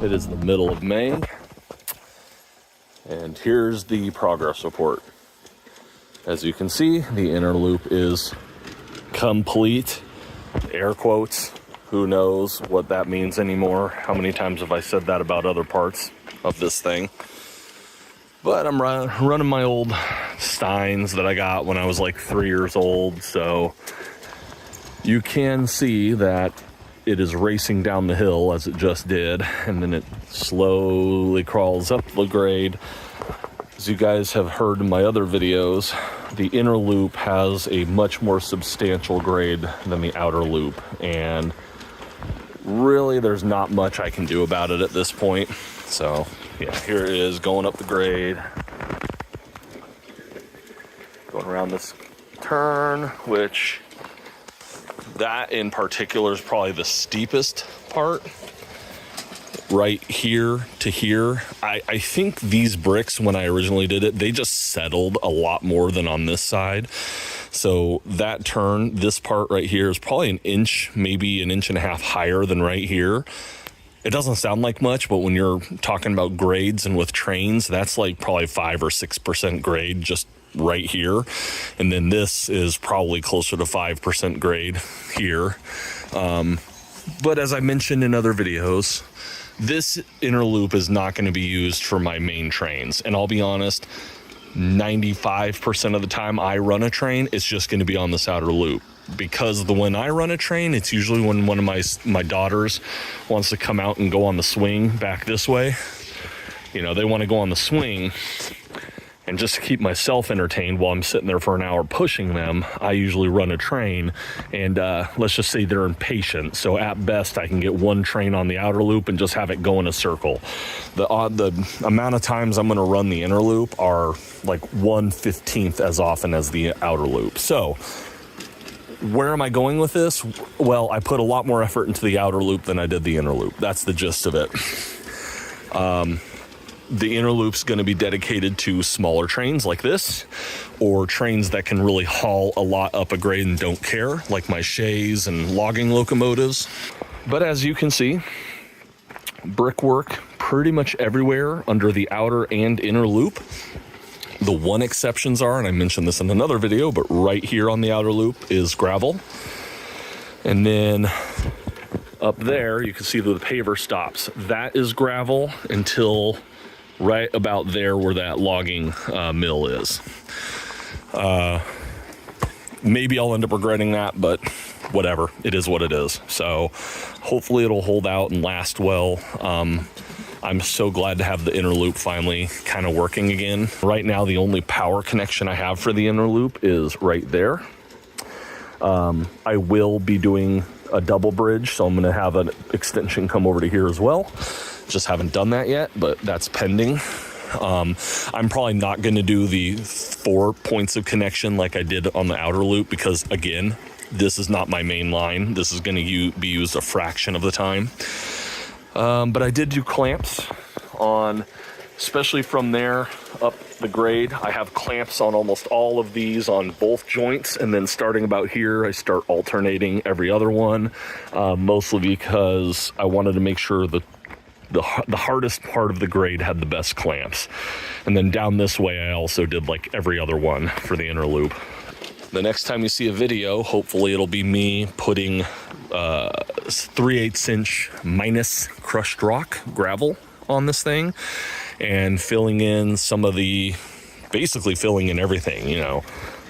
It is the middle of May, and here's the progress report. As you can see, the inner loop is complete. Air quotes. Who knows what that means anymore? How many times have I said that about other parts of this thing? But I'm running my old Stainz that I got when I was like 3 years old, so you can see that it is racing down the hill as it just did, and then it slowly crawls up the grade. As you guys have heard in my other videos, the inner loop has a much more substantial grade than the outer loop, and really there's not much I can do about it at this point. So yeah, here it is going up the grade, going around this turn, which that in particular is probably the steepest part. Right here to here, I think these bricks, when I originally did it, they just settled a lot more than on this side. So that turn, this part right here is probably an inch, maybe an inch and a half higher than right here. It doesn't sound like much, but when you're talking about grades and with trains, that's like probably 5 or 6% grade just right here. And then this is probably closer to 5% grade here. But as I mentioned in other videos, this inner loop is not going to be used for my main trains. And I'll be honest, 95% of the time I run a train, it's just going to be on this outer loop. Because when I run a train, it's usually when one of my daughters wants to come out and go on the swing back this way. You know, they want to go on the swing, and just to keep myself entertained while I'm sitting there for an hour pushing them, I usually run a train. And let's just say they're impatient. So at best, I can get one train on the outer loop and just have it go in a circle. The amount of times I'm going to run the inner loop are like 1/15 as often as the outer loop. So where am I going with this? Well, I put a lot more effort into the outer loop than I did the inner loop. That's the gist of it. The inner loop's going to be dedicated to smaller trains like this, or trains that can really haul a lot up a grade and don't care, like my shays and logging locomotives. But as you can see, brickwork pretty much everywhere under the outer and inner loop. The one exceptions are, and I mentioned this in another video, but right here on the outer loop is gravel. And then up there, you can see that the paver stops. That is gravel until right about there where that logging mill is. Maybe I'll end up regretting that, but whatever, it is what it is. So hopefully it'll hold out and last well. I'm so glad to have the inner loop finally kind of working again. Right now, the only power connection I have for the inner loop is right there. I will be doing a double bridge, so I'm going to have an extension come over to here as well. Just haven't done that yet, but that's pending. I'm probably not going to do the 4 points of connection like I did on the outer loop, because again, this is not my main line. This is going to be used a fraction of the time. But I did do clamps on, especially from there up the grade. I have clamps on almost all of these on both joints, and then starting about here, I start alternating every other one, mostly because I wanted to make sure that the hardest part of the grade had the best clamps. And then down this way, I also did like every other one for the inner loop. The next time you see a video, hopefully it'll be me putting 3/8 inch minus crushed rock gravel on this thing and filling in some of the, basically filling in everything, you know,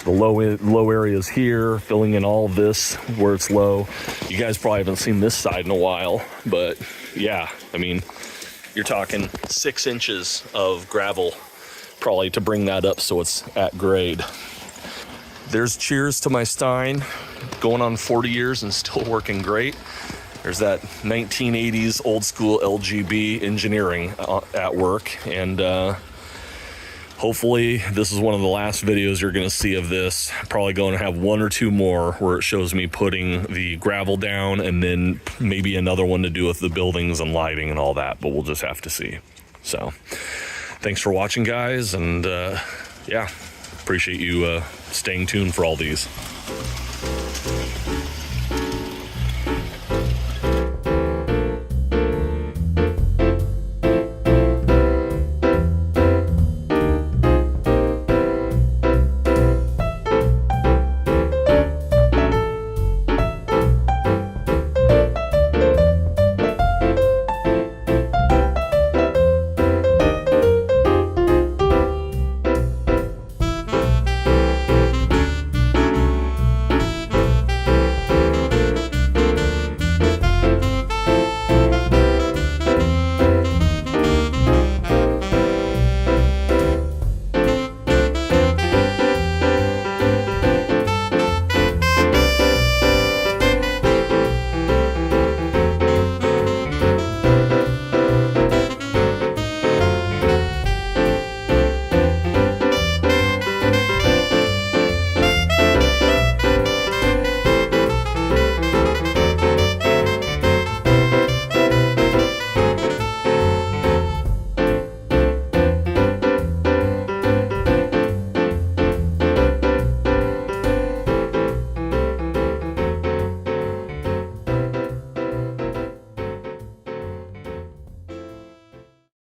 the low areas here, filling in all of this where it's low. You guys probably haven't seen this side in a while, but yeah, I mean, you're talking 6 inches of gravel probably to bring that up so it's at grade. There's cheers to my Stein, going on 40 years and still working great. There's that 1980s old school LGB engineering at work, and hopefully this is one of the last videos you're going to see of this. Probably going to have 1 or 2 more where it shows me putting the gravel down, and then maybe another one to do with the buildings and lighting and all that, but we'll just have to see. So thanks for watching, guys, and yeah, appreciate you staying tuned for all these.